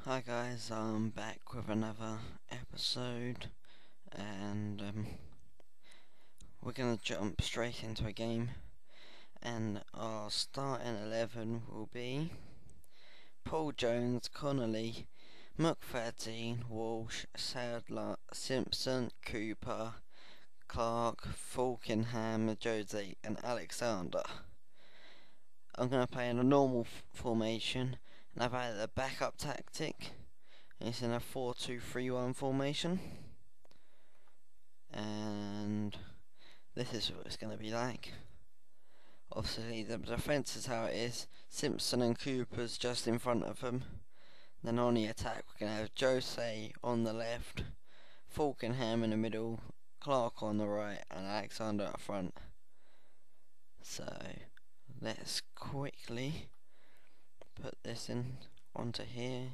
Hi guys, I'm back with another episode and we're gonna jump straight into a game, and our starting 11 will be Paul Jones, Connolly, McFadden, Walsh, Sadler, Simpson, Cooper, Clark, Falkenham, Jose and Alexander. I'm gonna play in a normal formation, and I've added a backup tactic. It's in a 4-2-3-1 formation, and this is what it's going to be like. Obviously the defence is how it is. Simpson and Cooper's just in front of them. Then on the attack we're going to have Jose on the left, Falkenham in the middle, Clark on the right and Alexander up front. So let's quickly put this in onto here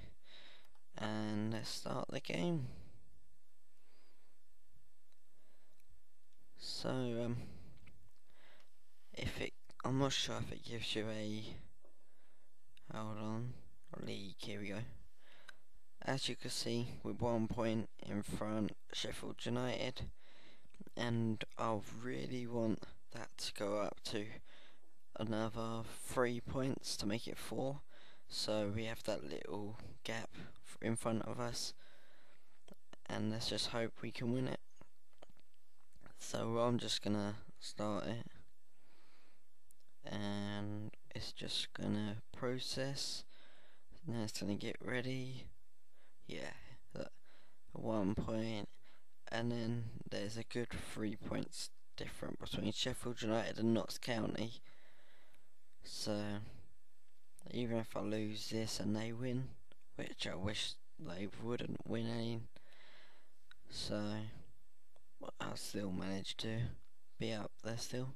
and let's start the game. So I'm not sure if it gives you a, hold on, league, here we go. As you can see, we're 1 point in front Sheffield United, and I really want that to go up to another 3 points to make it 4, so we have that little gap in front of us, and let's just hope we can win it. So I'm just gonna start it, and it's just gonna process. Now it's gonna get ready. Yeah, look, 1 point, and then there's a good 3 points different between Sheffield United and Notts County. So even if I lose this and they win, which I wish they wouldn't win any, so I'll still manage to be up there still.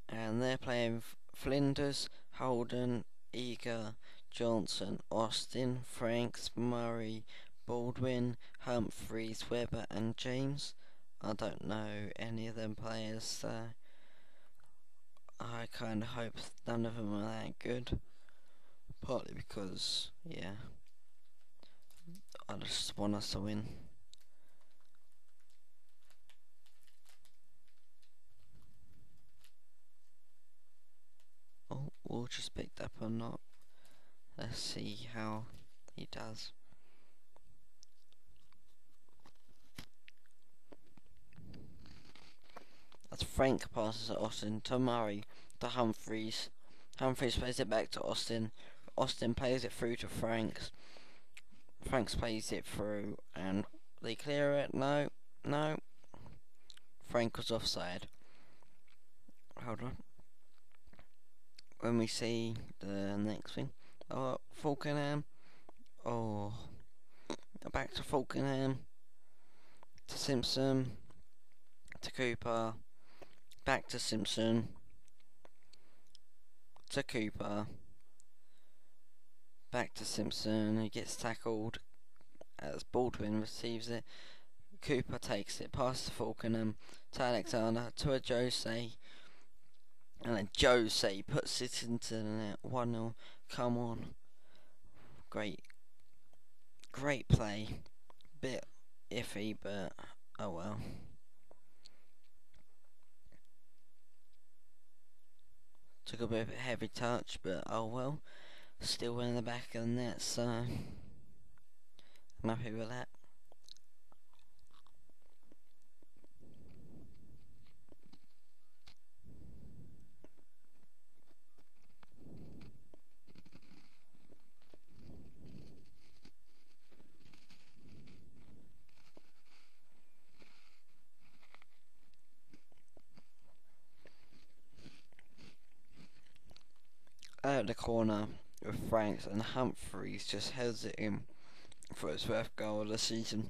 And they're playing Flinders, Holden, Eager, Johnson, Austin, Franks, Murray, Baldwin, Humphreys, Webber and James. I don't know any of them players, so I kind of hope none of them are that good. Partly because, yeah, I just want us to win. Oh, we'll just picked up or not. Let's see how he does. As Frank passes at Austin to Murray to Humphreys. Humphreys plays it back to Austin. Austin plays it through to Franks. Franks plays it through and they clear it. No. Frank was offside. Hold on. When we see the next thing. Oh, Falkenham. Oh. Back to Falkenham. To Simpson. To Cooper. Back to Simpson. To Cooper. Back to Simpson. He gets tackled as Baldwin receives it. Cooper takes it past to Falkenham to Alexander to a Jose, and then Jose puts it into the net. 1-0. Come on. Great play. Bit iffy, but oh well. Took a bit of a heavy touch, but oh well. Still in the back of the net, so I'm happy with that. Out of the corner with Franks, and Humphreys just heads it in for his first goal of the season.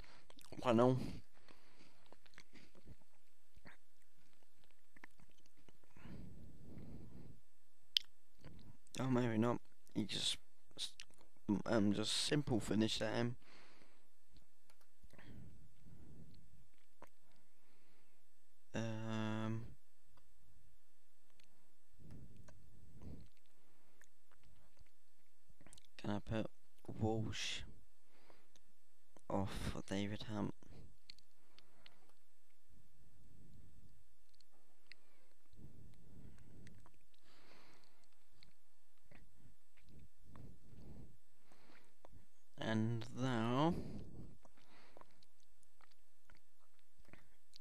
1-0. Oh, maybe not. He just simple finish at him. gonna put Walsh off for David Hunt. And now,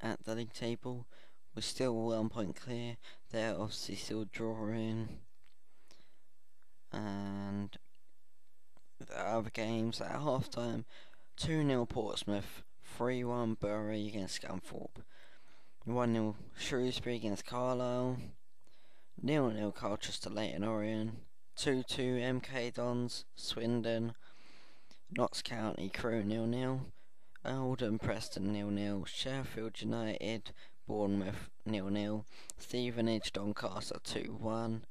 at the league table, we're still 1 point clear. They're obviously still drawing. And the other games at half time, 2-0 Portsmouth, 3-1 Bury against Scunthorpe, 1-0 Shrewsbury against Carlisle, 0-0 Colchester Leyton Orient, 2-2 MK Dons, Swindon, Notts County Crewe 0-0, Oldham Preston 0-0, Sheffield United Bournemouth 0-0, Stevenage Doncaster 2-1,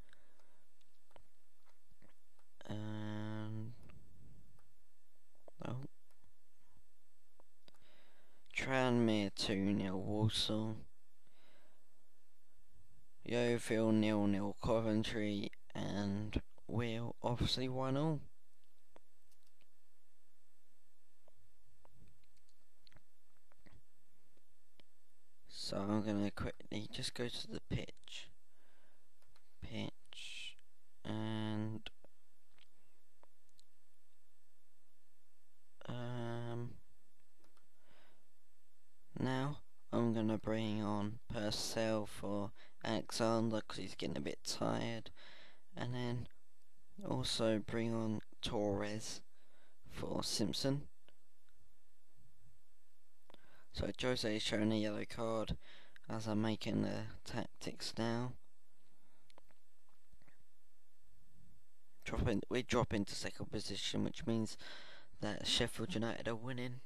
and Tranmere 2-0 Walsall, Yeovil 0-0 Coventry, and we're obviously 1-1. So I'm gonna quickly just go to the pitch, and now I'm gonna bring on Purcell for Alexander because he's getting a bit tired, and then also bring on Torres for Simpson. So Jose is showing a yellow card as I'm making the tactics now. We drop into second position, which means that Sheffield United are winning.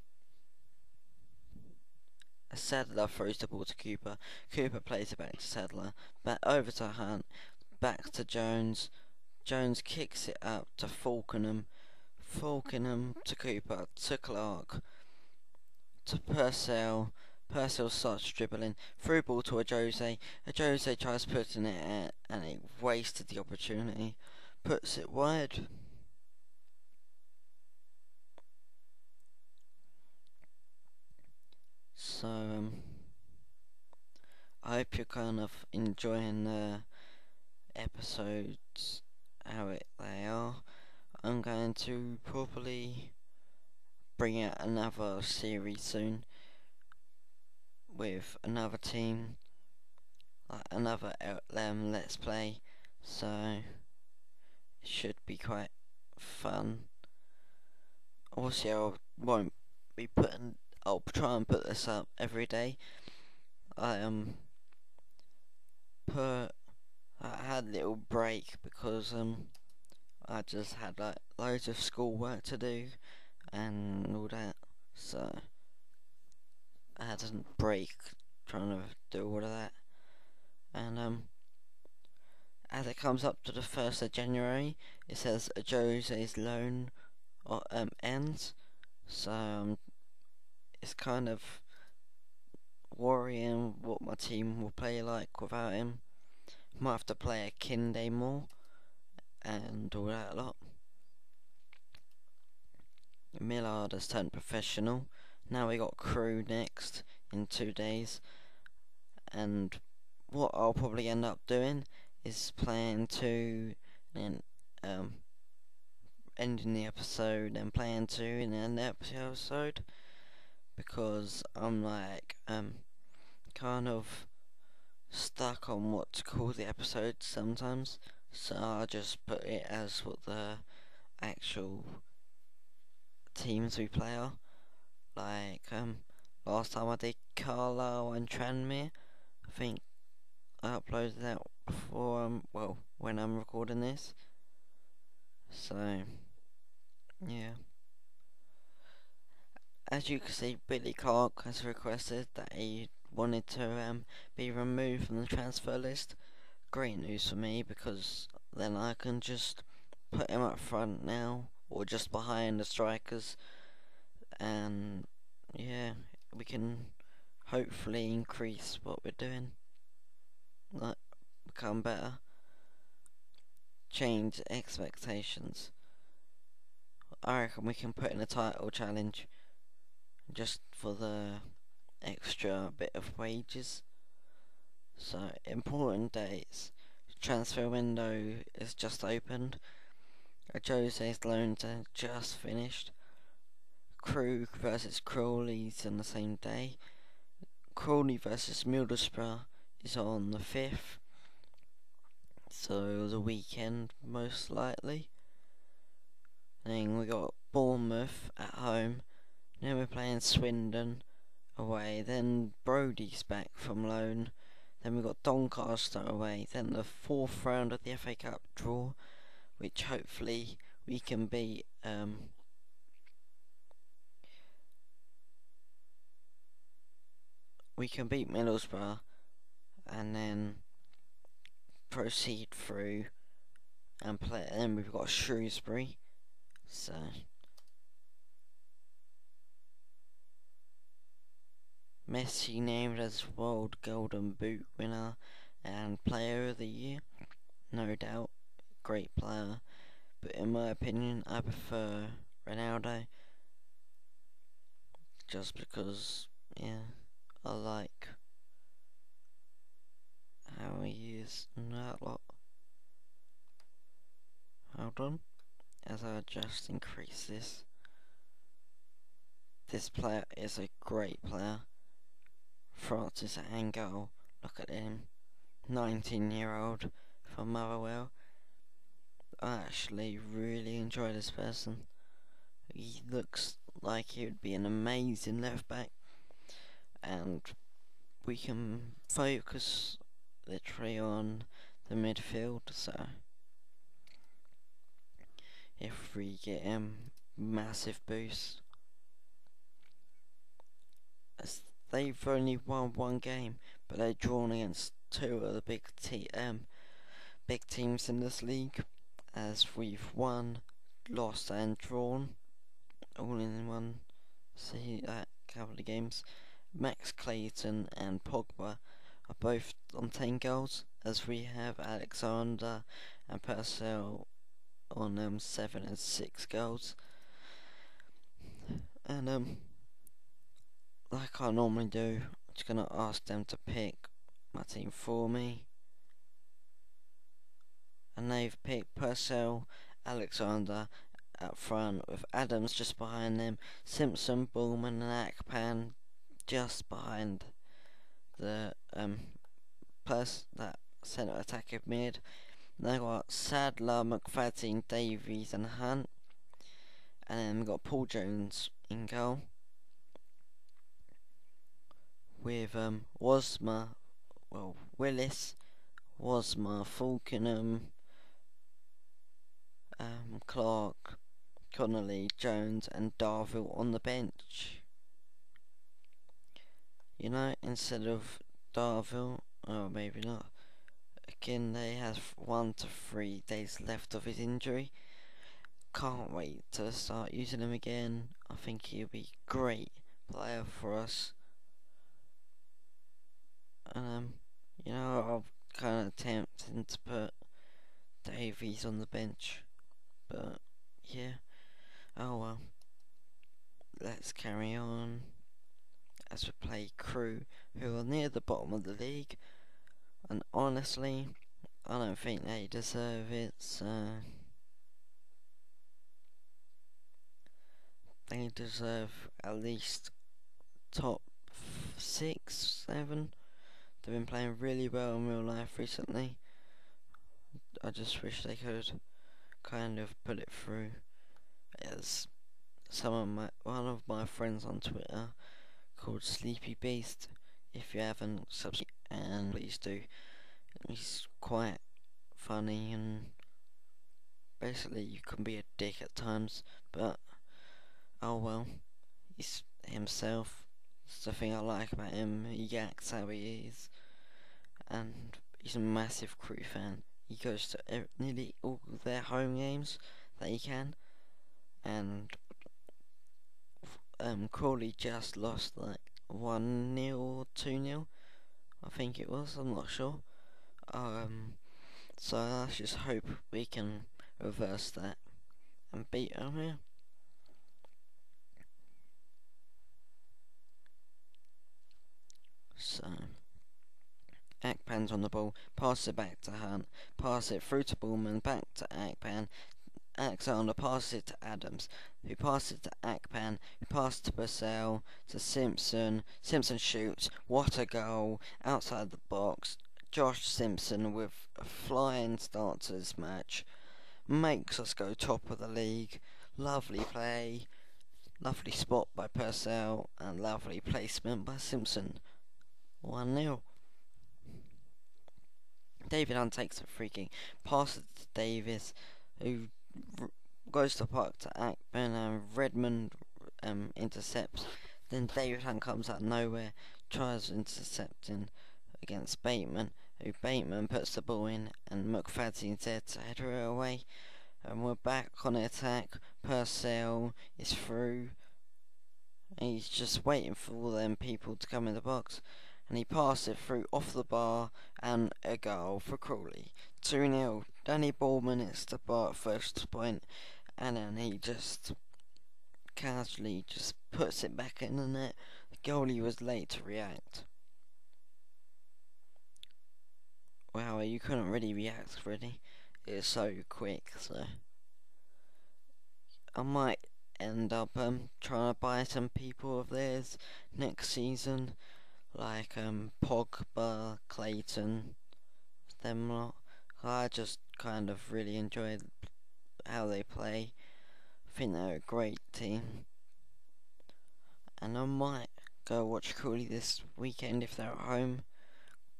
Sadler throws the ball to Cooper. Cooper plays it back to Sadler. Back over to Hunt. Back to Jones. Jones kicks it up to Falkenham. Falkenham to Cooper. To Clark. To Purcell. Purcell starts dribbling. Through ball to Ajose. Ajose tries putting it out and he wasted the opportunity. Puts it wide. So, I hope you're kind of enjoying the episodes, how they are. I'm going to probably bring out another series soon with another team, like another Let's Play, so it should be quite fun. Obviously I won't be I'll try and put this up every day. I had a little break because I just had like loads of school work to do and all that, so I had a break trying to do all of that. And as it comes up to the 1st of January, it says Jose's loan ends, so it's kind of worrying what my team will play like without him. Might have to play a Kinde more and all that a lot. Millard has turned professional. Now we got Crewe next in 2 days, and what I'll probably end up doing is playing 2 and ending the episode and playing 2 and then the episode, because I'm like kind of stuck on what to call the episode sometimes, so I'll just put it as what the actual teams we play are. Like last time I did Carlisle and Tranmere, I think I uploaded that before when I'm recording this, so yeah. As you can see, Billy Clark has requested that he wanted to be removed from the transfer list. Great news for me, because then I can just put him up front now, or just behind the strikers, and yeah, we can hopefully increase what we're doing, like become better, change expectations. I reckon we can put in a title challenge just for the extra bit of wages. So, important dates. Transfer window is just opened. Jose's loans are just finished. Crewe versus Crawley's on the same day. Crawley versus Middlesbrough is on the 5th. So the weekend most likely. Then we got Bournemouth at home. Then we're playing Swindon away. Then Brodie's back from loan. Then we got Doncaster away. Then the 4th round of the FA Cup draw, which hopefully we can beat Middlesbrough and then proceed through and play. And then we've got Shrewsbury. So Messi named as World Golden Boot winner and Player of the Year. No doubt, great player. But in my opinion, I prefer Ronaldo. Just because, yeah, I like how he is and that lot. Hold on, as I just increase this. This player is a great player. Francis Angel, look at him. 19-year-old from Motherwell. I actually really enjoy this person. He looks like he would be an amazing left back, and we can focus literally on the midfield. So if we get him, massive boost. As they've only won one game, but they're drawn against two of the big teams in this league, as we've won, lost and drawn all in one couple of games. Max Clayton and Pogba are both on 10 goals, as we have Alexander and Purcell on 7 and 6 goals. And like I normally do, I'm just gonna ask them to pick my team for me. And they've picked Purcell, Alexander up front, with Adams just behind them, Simpson, Bullman and Akpan just behind the that centre attack of mid. They've got Sadler, McFadden, Davies and Hunt. And then we've got Paul Jones in goal, with Willis, Wasmer, Falkenham, Clark, Connolly, Jones and Darville on the bench. You know, instead of Darville, or maybe not. Again, they have 1 to 3 days left of his injury. Can't wait to start using him again. I think he'll be a great player for us. And you know, I'm kind of tempted to put Davies on the bench, but yeah, oh well. Let's carry on as we play Crewe, who are near the bottom of the league, and honestly, I don't think they deserve it, so they deserve at least top 6, 7. They've been playing really well in real life recently. I just wish they could kind of put it through. As one of my friends on Twitter called Sleepy Beast, if you haven't subscribed, and please do. He's quite funny, and basically you can be a dick at times, but oh well, he's himself. That's the thing I like about him. He acts how he is, and he's a massive Crewe fan. He goes to nearly all their home games that he can, and Crawley just lost like 1-0 or 2-0, I think it was, I'm not sure. So let's just hope we can reverse that and beat them here. So Akpan's on the ball, passes it back to Hunt, passes it through to Bullman, back to Akpan. Alexander passes it to Adams, who passes it to Akpan, who passes to Purcell, to Simpson. Simpson shoots. What a goal! Outside the box. Josh Simpson with a flying start to this match makes us go top of the league. Lovely play, lovely spot by Purcell, and lovely placement by Simpson. 1-0. David Hunt takes a free kick, passes to Davis, who goes to the park to Akpan, and Redmond intercepts. Then David Hunt comes out of nowhere, tries intercepting against Bateman, who Bateman puts the ball in, and McFadden instead to header it away. And we're back on the attack. Purcell is through. And he's just waiting for all them people to come in the box. And he passed it through off the bar, and a goal for Crawley. 2-0. Danny Ballman hits the bar at first point, and then he just casually just puts it back in the net. The goalie was late to react. Wow, you couldn't really react, really. It was so quick, so I might end up trying to buy some people of theirs next season, like Pogba, Clayton, them lot. I just kind of really enjoyed how they play. I think they're a great team, and I might go watch Crawley this weekend if they're at home,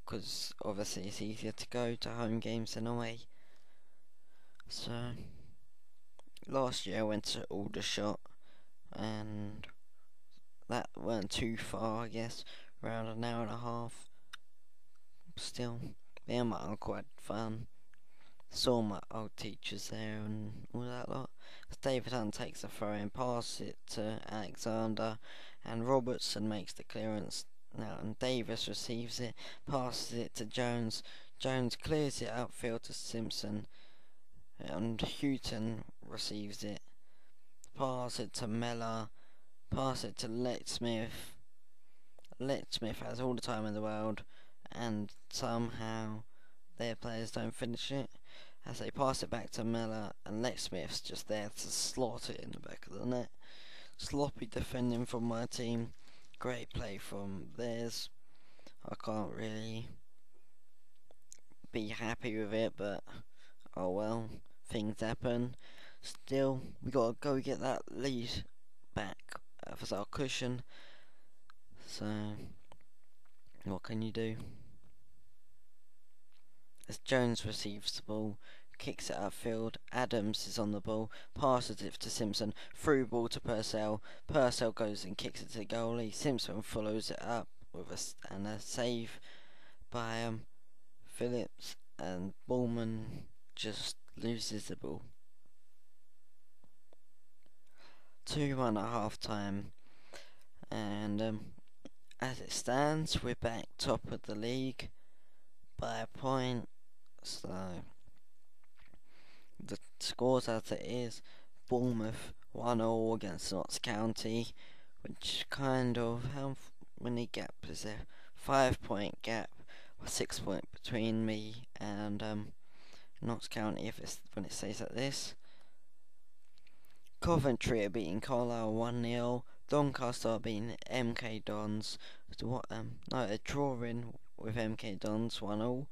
because obviously it's easier to go to home games than away. So last year I went to Aldershot, and that weren't too far, I guess, around an hour and a half. Still, me and my uncle had fun. Saw my old teachers there and all that lot. David Hunt takes the throw in, passes it to Alexander, and Robertson makes the clearance. Now, and Davis receives it, passes it to Jones. Jones clears it outfield to Simpson, and Houghton receives it. Pass it to Mellor, pass it to Lettsmith. Lettsmith has all the time in the world, and somehow their players don't finish it. As they pass it back to Mellor, and Lettsmith's just there to slot it in the back of the net. Sloppy defending from my team, great play from theirs. I can't really be happy with it, but oh well, things happen. Still, we gotta go get that lead back as our cushion. So, what can you do? As Jones receives the ball, kicks it outfield, Adams is on the ball, passes it to Simpson, through ball to Purcell. Purcell goes and kicks it to the goalie. Simpson follows it up with a save by Phillips, and Ballman just loses the ball. 2-1 at half time, and as it stands, we're back top of the league by a point. So the scores as it is: Bournemouth 1-0 against Notts County, which kind of, how many gap is there? 5-point gap, or 6 point between me and Notts County when it stays like this. Coventry are beating Carlisle 1-0. Doncaster are beating MK Dons. They're drawing with MK Dons 1-0.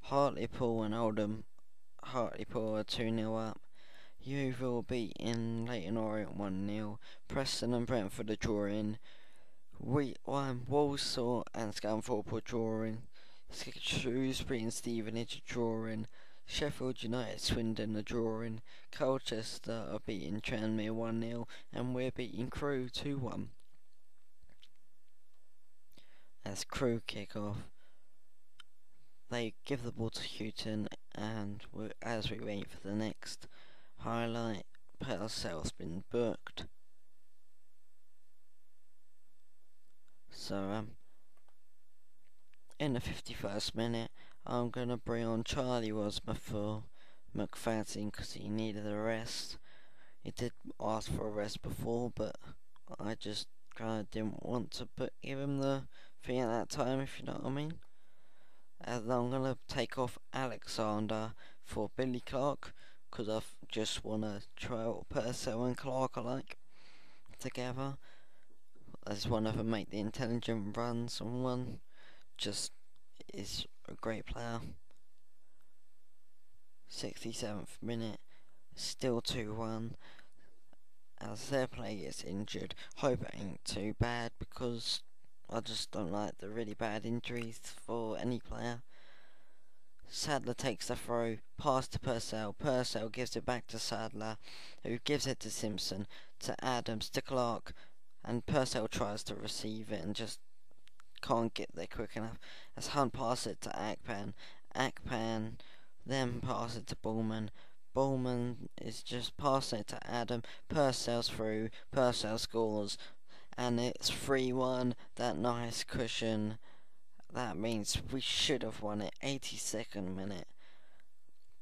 Hartlepool and Oldham. Hartlepool are 2-0 up. Yeovil beating Leyton Orient 1-0. Preston and Brentford are drawing. Walsall and Scunthorpe are drawing. Shrewsbury and Stevenage are drawing. Sheffield United, Swindon are drawing. Colchester are beating Tranmere 1-0, and we're beating Crewe 2-1. As Crewe kick off, they give the ball to Houghton, and as we wait for the next highlight, Purcell's been booked. So in the 51st minute, I'm going to bring on Charlie Wasmer for McFadden because he needed a rest. He did ask for a rest before, but I just kind of didn't want to give him the thing at that time, if you know what I mean. And I'm going to take off Alexander for Billy Clark, because I just want to try out Purcell and Clark alike together. I just want to make the intelligent runs, and one just is a great player. 67th minute, still 2-1. As their player gets injured. Hope it ain't too bad, because I just don't like the really bad injuries for any player. Sadler takes the throw, pass to Purcell. Purcell gives it back to Sadler, who gives it to Simpson, to Adams, to Clark, and Purcell tries to receive it and just can't get there quick enough. As Hunt passes it to Akpan, Akpan then passes it to Bullman. Bullman is just passing it to Adam. Purcell's through. Purcell scores, and it's 3-1. That nice cushion. That means we should have won it. 82nd minute.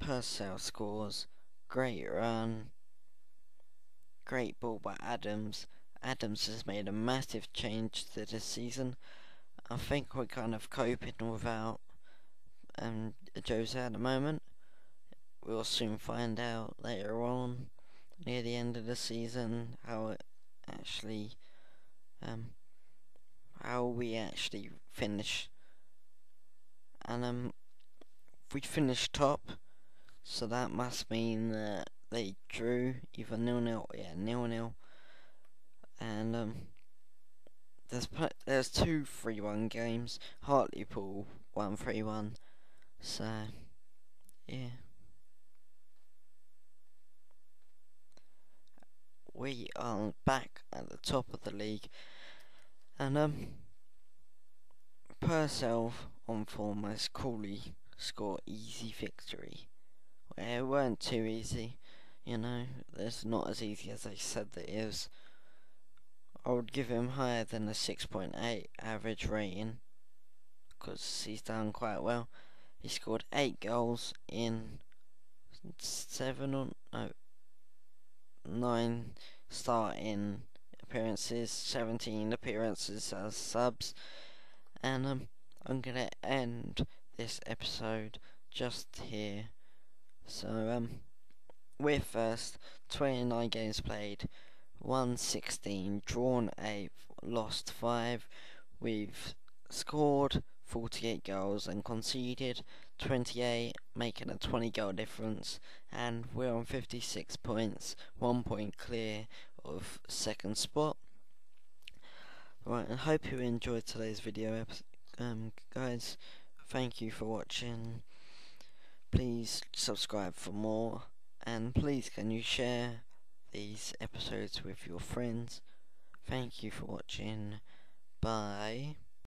Purcell scores. Great run. Great ball by Adams. Adams has made a massive change to this season. I think we're kind of coping without Jose at the moment. We'll soon find out later on, near the end of the season, how it actually, how we actually finish. And we finished top, so that must mean that they drew either 0-0, 0-0. And there's two 3-1 games. Hartlepool won 3-1. So yeah. We are back at the top of the league, and Purcell on form as Crawley score easy victory. Well, it weren't too easy, you know. It's not as easy as they said that it is. I would give him higher than a 6.8 average rating, because he's done quite well. He scored 8 goals in 9 starting appearances, 17 appearances as subs, and I'm gonna end this episode just here. So we're first, 29 games played, won 16, drawn 8, lost 5. We've scored 48 goals and conceded 28, making a 20 goal difference, and we're on 56 points, 1 point clear of second spot. Right, I hope you enjoyed today's video, guys. Thank you for watching. Please subscribe for more, and please can you share these episodes with your friends. Thank you for watching. Bye.